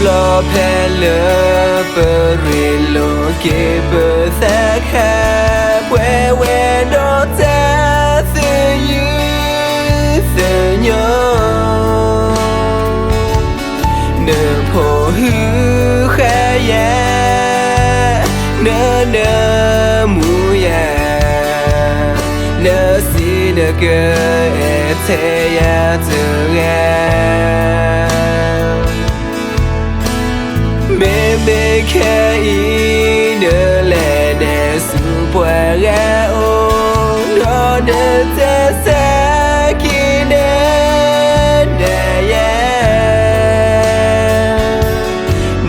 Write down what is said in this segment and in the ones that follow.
lo pelle perilo che berthaka we no ta the you the nyo ne po hu khaya ne mu ya ne si ne ke te ya tu ya me ke ne le de su pwa ga o no de te sa ki ne de ya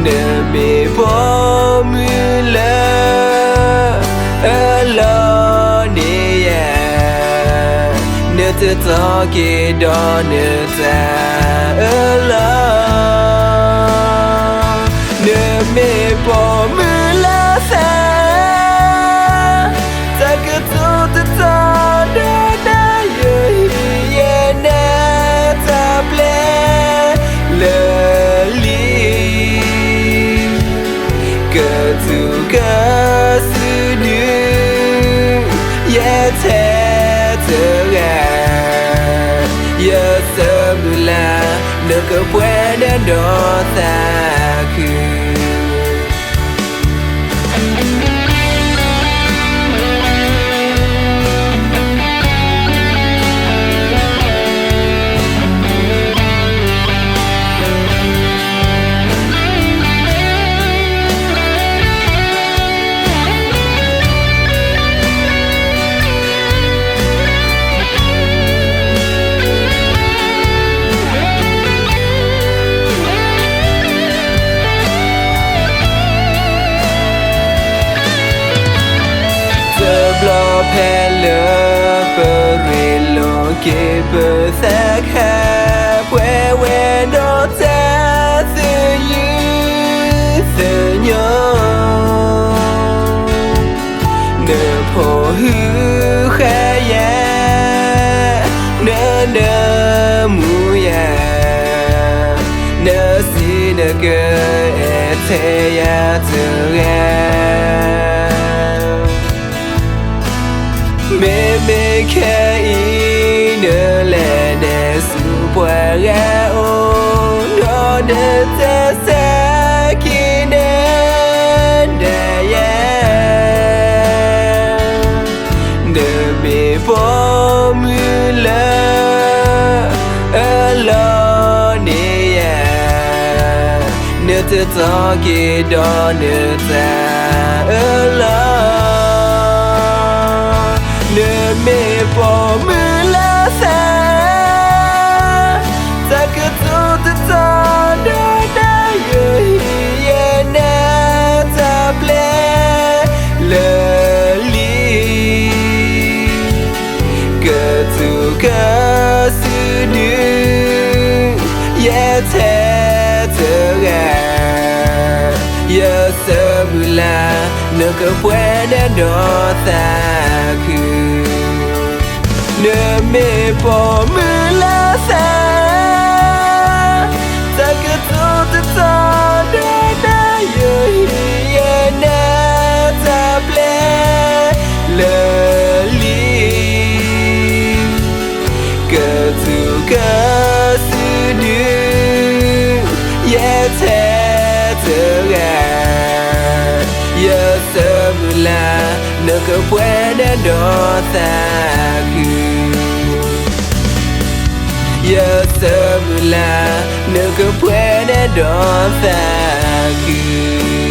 ne me po mu la lo ni ya ne te to ki do ne ta lo me po me la sa ta ke tu ta da ye na ta ple le li ke tu ke su nu ye te ga ye se mu la ne ke puede do ta ku lo pelle perilo che berthaka we no ta the you the nyo ne po hu khaya ne mu ya ne si ne ke te ya tu ya me ke ne le de su pwa ga o no de te sa ki ne de ya ne me po mu la lo ni ya ne te to ki do ne ta lo me po me la sa ta ke tu ta da ye na ta ple le li ke tu ke su nu ye te ga ye se mu la ne ke puede do ta ku ne me po me la sa ta ke tu ta da ye na ta ple le li ke tu ke su nu ye te ga ye se mu la ne ke puede do ta ku ye se mu la ne ke puede do ta ku